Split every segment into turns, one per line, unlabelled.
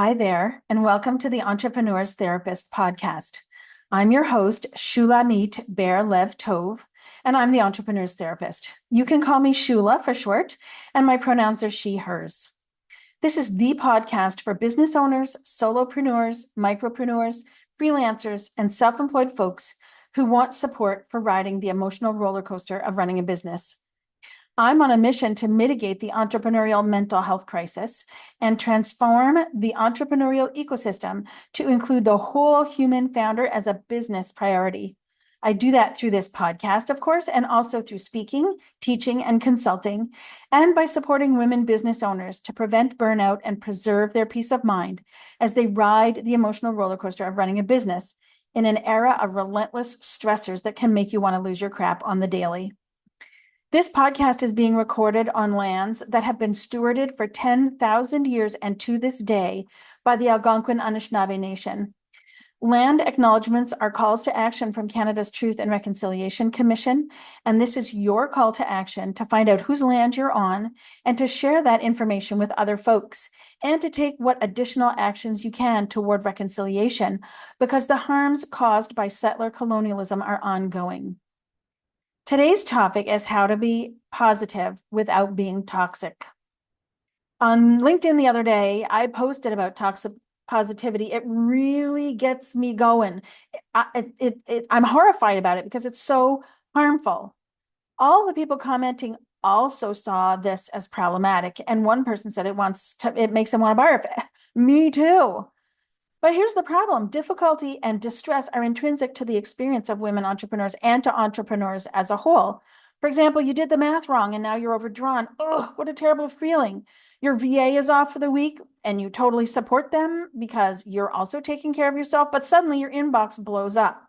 Hi there, and welcome to the Entrepreneur's Therapist podcast. I'm your host, Shulamit Ber Lev Tov, and I'm the Entrepreneur's Therapist. You can call me Shula for short, and my pronouns are she, hers. This is the podcast for business owners, solopreneurs, micropreneurs, freelancers, and self-employed folks who want support for riding the emotional roller coaster of running a business. I'm on a mission to mitigate the entrepreneurial mental health crisis and transform the entrepreneurial ecosystem to include the whole human founder as a business priority. I do that through this podcast, of course, and also through speaking, teaching, and consulting, and by supporting women business owners to prevent burnout and preserve their peace of mind as they ride the emotional roller coaster of running a business in an era of relentless stressors that can make you want to lose your crap on the daily. This podcast is being recorded on lands that have been stewarded for 10,000 years and to this day by the Algonquin Anishinaabe Nation. Land acknowledgements are calls to action from Canada's Truth and Reconciliation Commission, and this is your call to action to find out whose land you're on and to share that information with other folks and to take what additional actions you can toward reconciliation because the harms caused by settler colonialism are ongoing. Today's topic is how to be positive without being toxic. On LinkedIn the other day, I posted about toxic positivity. It really gets me going. I'm horrified about it because it's so harmful. All the people commenting also saw this as problematic. And one person said it makes them want to barf. Me too. But here's the problem. Difficulty and distress are intrinsic to the experience of women entrepreneurs and to entrepreneurs as a whole. For example, you did the math wrong and now you're overdrawn. Oh, what a terrible feeling. Your VA is off for the week and you totally support them because you're also taking care of yourself, but suddenly your inbox blows up.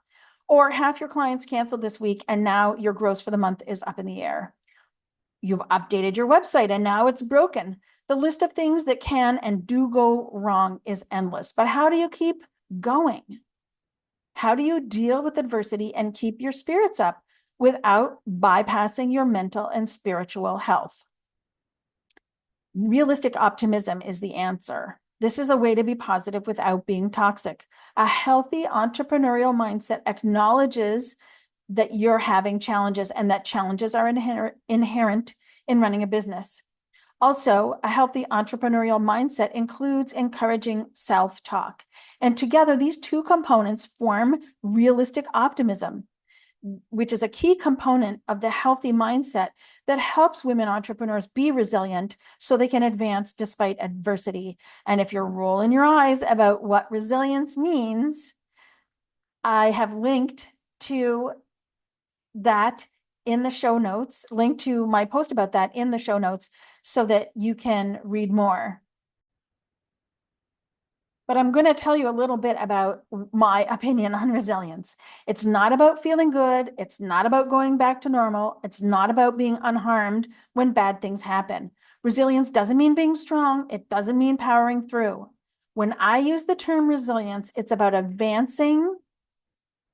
Or half your clients canceled this week and now your gross for the month is up in the air. You've updated your website and now it's broken. The list of things that can and do go wrong is endless. But how do you keep going? How do you deal with adversity and keep your spirits up without bypassing your mental and spiritual health? Realistic optimism is the answer. This is a way to be positive without being toxic. A healthy entrepreneurial mindset acknowledges that you're having challenges and that challenges are inherent in running a business. Also, a healthy entrepreneurial mindset includes encouraging self-talk. And together, these two components form realistic optimism, which is a key component of the healthy mindset that helps women entrepreneurs be resilient so they can advance despite adversity. And if you're rolling your eyes about what resilience means, I have linked to that in the show notes, link to my post about that in the show notes so that you can read more. But I'm going to tell you a little bit about my opinion on resilience. It's not about feeling good. It's not about going back to normal. It's not about being unharmed when bad things happen. Resilience doesn't mean being strong. It doesn't mean powering through. When I use the term resilience, it's about advancing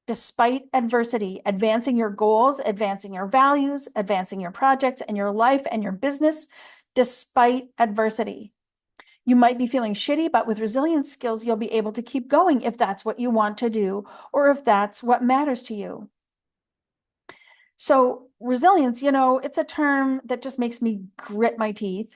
despite adversity, advancing your goals, advancing your values, advancing your projects and your life and your business, despite adversity. You might be feeling shitty, but with resilience skills, you'll be able to keep going if that's what you want to do, or if that's what matters to you. So resilience, it's a term that just makes me grit my teeth.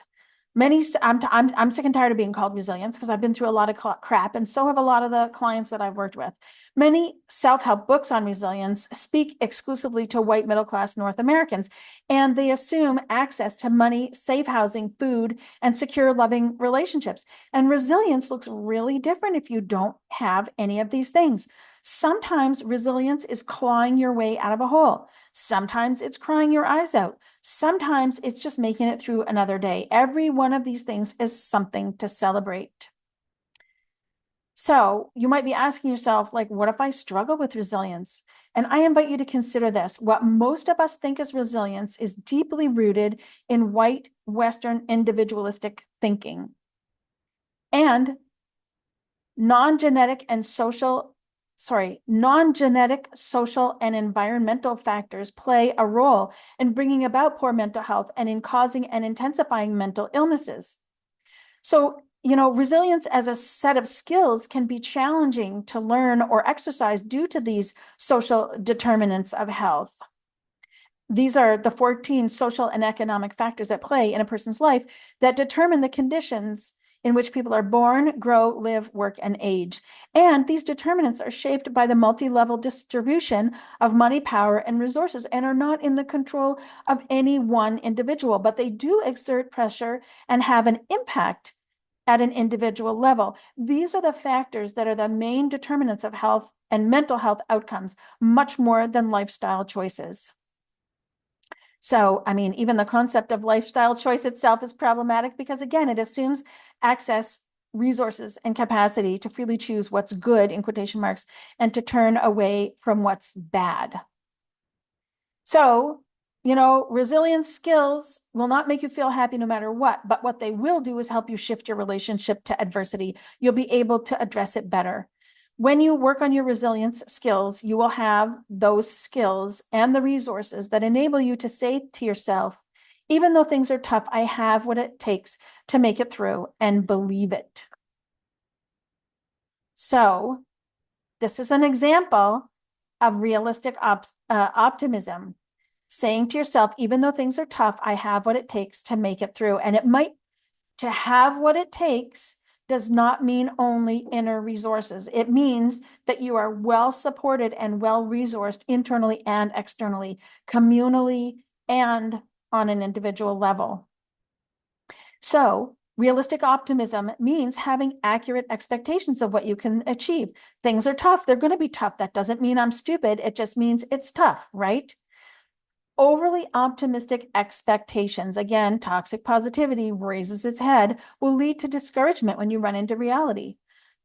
I'm sick and tired of being called resilience because I've been through a lot of crap, and so have a lot of the clients that I've worked with. Many self-help books on resilience speak exclusively to white middle-class North Americans, and they assume access to money, safe housing, food, and secure, loving relationships. And resilience looks really different if you don't have any of these things. Sometimes resilience is clawing your way out of a hole. Sometimes it's crying your eyes out. Sometimes it's just making it through another day. Every one of these things is something to celebrate. So you might be asking yourself, like, what if I struggle with resilience? And I invite you to consider this. What most of us think is resilience is deeply rooted in white, Western, individualistic thinking. And non-genetic, social, and environmental factors play a role in bringing about poor mental health and in causing and intensifying mental illnesses. So resilience as a set of skills can be challenging to learn or exercise due to these social determinants of health. These are the 14 social and economic factors at play in a person's life that determine the conditions in which people are born, grow, live, work, and age. And these determinants are shaped by the multi-level distribution of money, power, and resources, and are not in the control of any one individual, but they do exert pressure and have an impact at an individual level. These are the factors that are the main determinants of health and mental health outcomes, much more than lifestyle choices. So, I mean, even the concept of lifestyle choice itself is problematic because, again, it assumes access, resources, and capacity to freely choose what's good, in quotation marks, and to turn away from what's bad. So, resilience skills will not make you feel happy no matter what, but what they will do is help you shift your relationship to adversity. You'll be able to address it better. When you work on your resilience skills, you will have those skills and the resources that enable you to say to yourself, even though things are tough, I have what it takes to make it through, and believe it. So this is an example of realistic optimism, saying to yourself, even though things are tough, I have what it takes to make it through. And to have what it takes does not mean only inner resources. It means that you are well supported and well resourced internally and externally, communally, and on an individual level. So, realistic optimism means having accurate expectations of what you can achieve. Things are tough. They're going to be tough. That doesn't mean I'm stupid. It just means it's tough, right? Overly optimistic expectations, again, toxic positivity raises its head, will lead to discouragement when you run into reality.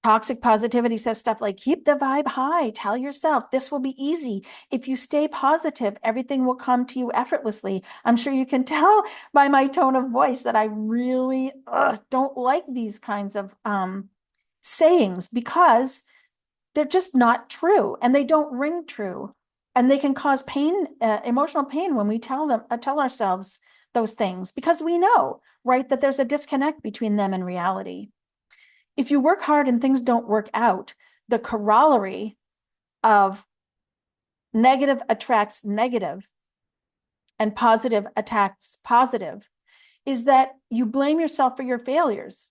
Toxic positivity says stuff like, keep the vibe high, tell yourself this will be easy. If you stay positive, everything will come to you effortlessly. I'm sure you can tell by my tone of voice that I really don't like these kinds of sayings because they're just not true and they don't ring true. And they can cause pain, emotional pain when we tell ourselves those things because we know, right, that there's a disconnect between them and reality. If you work hard and things don't work out, the corollary of negative attracts negative and positive attracts positive is that you blame yourself for your failures.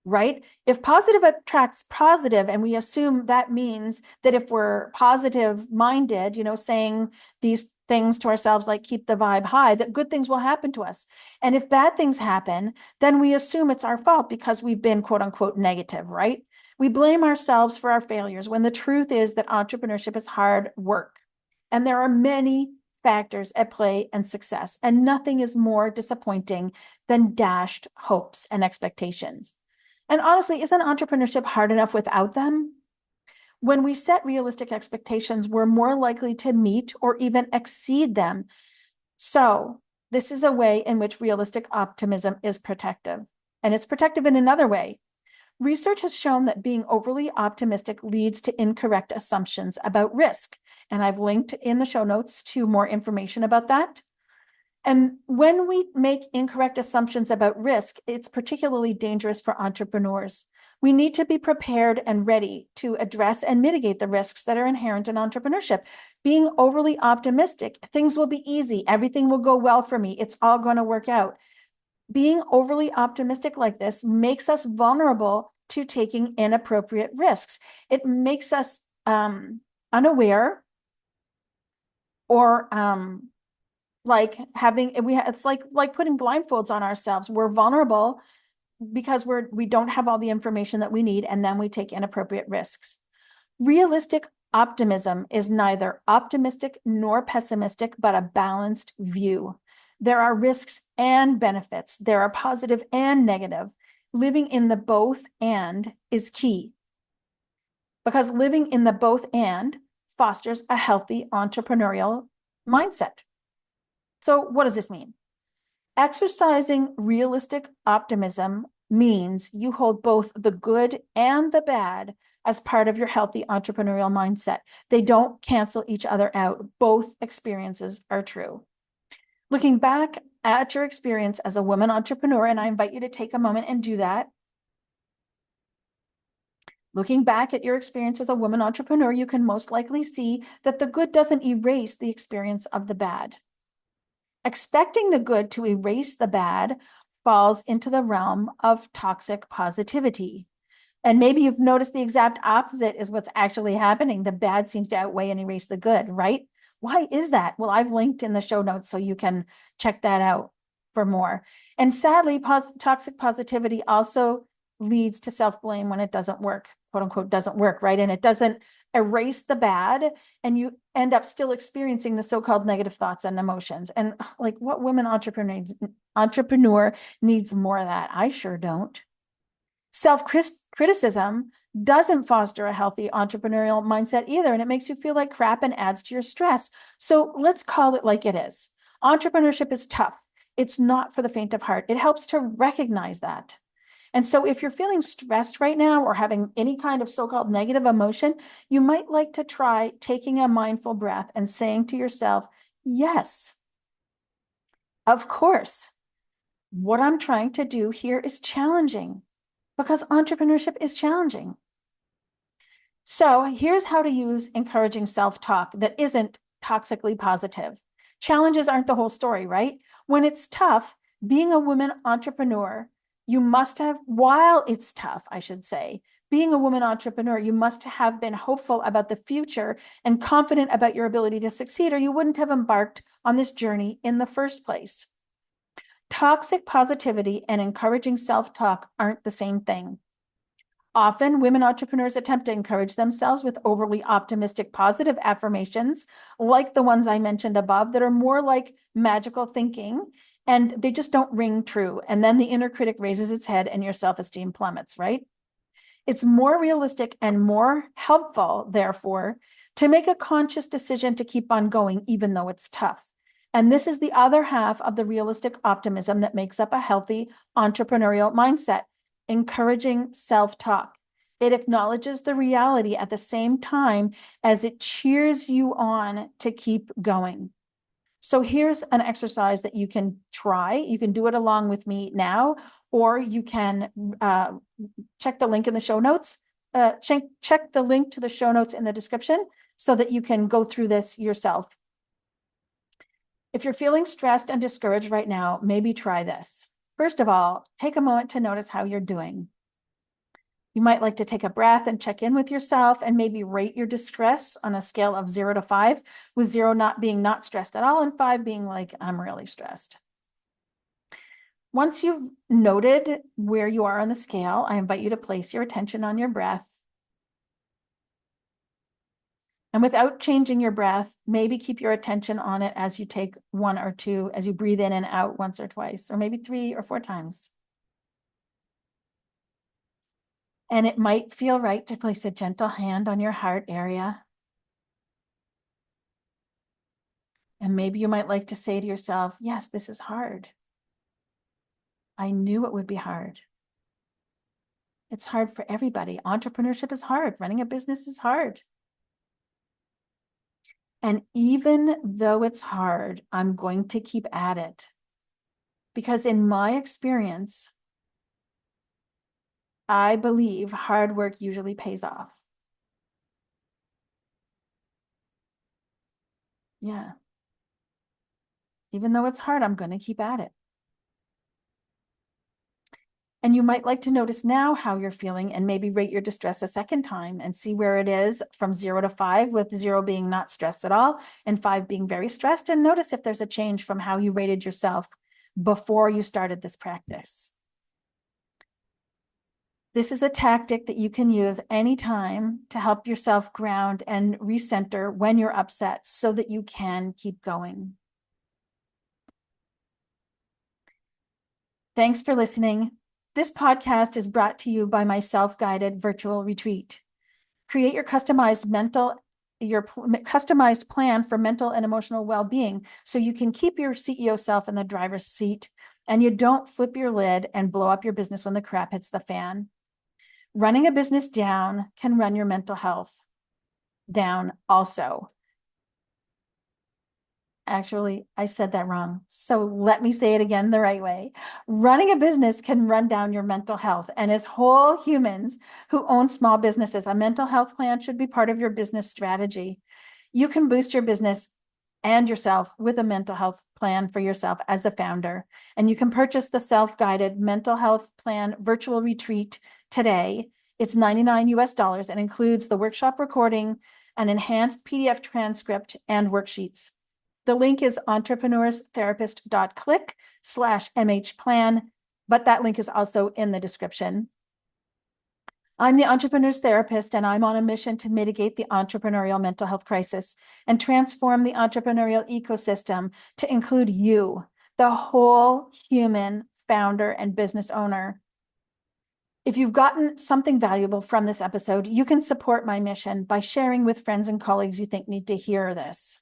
Right? If positive attracts positive, and we assume that means that if we're positive minded, saying these things to ourselves like keep the vibe high, that good things will happen to us. And if bad things happen, then we assume it's our fault because we've been quote unquote negative, right? We blame ourselves for our failures when the truth is that entrepreneurship is hard work. And there are many factors at play in success, and nothing is more disappointing than dashed hopes and expectations. And honestly, isn't entrepreneurship hard enough without them? When we set realistic expectations, we're more likely to meet or even exceed them. So this is a way in which realistic optimism is protective. And it's protective in another way. Research has shown that being overly optimistic leads to incorrect assumptions about risk. And I've linked in the show notes to more information about that. And when we make incorrect assumptions about risk, it's particularly dangerous for entrepreneurs. We need to be prepared and ready to address and mitigate the risks that are inherent in entrepreneurship. Being overly optimistic, things will be easy, everything will go well for me, it's all going to work out. Being overly optimistic like this makes us vulnerable to taking inappropriate risks. It makes us unaware or it's like putting blindfolds on ourselves. We're vulnerable because we don't have all the information that we need, and then we take inappropriate risks. Realistic optimism is neither optimistic nor pessimistic, but a balanced view. There are risks and benefits. There are positive and negative. Living in the both and is key, because living in the both and fosters a healthy entrepreneurial mindset. So what does this mean? Exercising realistic optimism means you hold both the good and the bad as part of your healthy entrepreneurial mindset. They don't cancel each other out. Both experiences are true. Looking back at your experience as a woman entrepreneur, and I invite you to take a moment and do that, Looking back at your experience as a woman entrepreneur, you can most likely see that the good doesn't erase the experience of the bad. Expecting the good to erase the bad falls into the realm of toxic positivity. And maybe you've noticed the exact opposite is what's actually happening. The bad seems to outweigh and erase the good, right? Why is that? Well, I've linked in the show notes so you can check that out for more. And sadly, toxic positivity also leads to self-blame when it doesn't work, quote unquote, doesn't work, right? And it doesn't erase the bad, and you end up still experiencing the so-called negative thoughts and emotions. And like, what women entrepreneur needs more of that? I sure don't. Self-criticism doesn't foster a healthy entrepreneurial mindset either, and it makes you feel like crap and adds to your stress. So let's call it like it is. Entrepreneurship is tough. It's not for the faint of heart. It helps to recognize that. And so if you're feeling stressed right now or having any kind of so-called negative emotion, you might like to try taking a mindful breath and saying to yourself, yes, of course, what I'm trying to do here is challenging, because entrepreneurship is challenging. So here's how to use encouraging self-talk that isn't toxically positive. Challenges aren't the whole story, right? When it's tough, being a woman entrepreneur, you must have, while it's tough, I should say, being a woman entrepreneur, you must have been hopeful about the future and confident about your ability to succeed, or you wouldn't have embarked on this journey in the first place. Toxic positivity and encouraging self-talk aren't the same thing. Often, women entrepreneurs attempt to encourage themselves with overly optimistic, positive affirmations, like the ones I mentioned above, that are more like magical thinking, and they just don't ring true. And then the inner critic raises its head and your self-esteem plummets, right? It's more realistic and more helpful, therefore, to make a conscious decision to keep on going, even though it's tough. And this is the other half of the realistic optimism that makes up a healthy entrepreneurial mindset, encouraging self-talk. It acknowledges the reality at the same time as it cheers you on to keep going. So here's an exercise that you can try. You can do it along with me now, or you can check the link in the show notes. Check the link to the show notes in the description so that you can go through this yourself. If you're feeling stressed and discouraged right now, maybe try this. First of all, take a moment to notice how you're doing. You might like to take a breath and check in with yourself and maybe rate your distress on a scale of 0 to 5, with 0 not being not stressed at all and 5 being like, I'm really stressed. Once you've noted where you are on the scale, I invite you to place your attention on your breath. And without changing your breath, maybe keep your attention on it as you take 1 or 2, as you breathe in and out once or twice, or maybe 3 or 4 times. And it might feel right to place a gentle hand on your heart area. And maybe you might like to say to yourself, yes, this is hard. I knew it would be hard. It's hard for everybody. Entrepreneurship is hard. Running a business is hard. And even though it's hard, I'm going to keep at it. Because in my experience, I believe hard work usually pays off. Yeah. Even though it's hard, I'm going to keep at it. And you might like to notice now how you're feeling and maybe rate your distress a second time and see where it is from 0 to 5, with 0 being not stressed at all and 5 being very stressed. And notice if there's a change from how you rated yourself before you started this practice. This is a tactic that you can use anytime to help yourself ground and recenter when you're upset so that you can keep going. Thanks for listening. This podcast is brought to you by my self-guided virtual retreat. Create your customized plan for mental and emotional well-being so you can keep your CEO self in the driver's seat and you don't flip your lid and blow up your business when the crap hits the fan. Running a business down can run your mental health down also. Actually, I said that wrong. So let me say it again the right way. Running a business can run down your mental health. And as whole humans who own small businesses, a mental health plan should be part of your business strategy. You can boost your business and yourself with a mental health plan for yourself as a founder. And you can purchase the self-guided mental health plan virtual retreat today. It's $99 US and includes the workshop recording, an enhanced PDF transcript, and worksheets. The link is entrepreneurstherapist.click/MHplan, but that link is also in the description. I'm the Entrepreneur's Therapist, and I'm on a mission to mitigate the entrepreneurial mental health crisis and transform the entrepreneurial ecosystem to include you, the whole human founder and business owner. If you've gotten something valuable from this episode, you can support my mission by sharing with friends and colleagues you think need to hear this.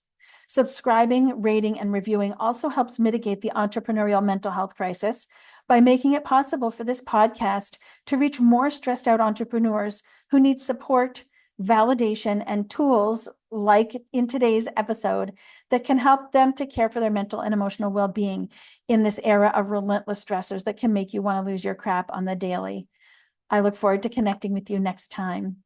Subscribing, rating, and reviewing also helps mitigate the entrepreneurial mental health crisis by making it possible for this podcast to reach more stressed out entrepreneurs who need support, validation, and tools like in today's episode that can help them to care for their mental and emotional well-being in this era of relentless stressors that can make you want to lose your crap on the daily. I look forward to connecting with you next time.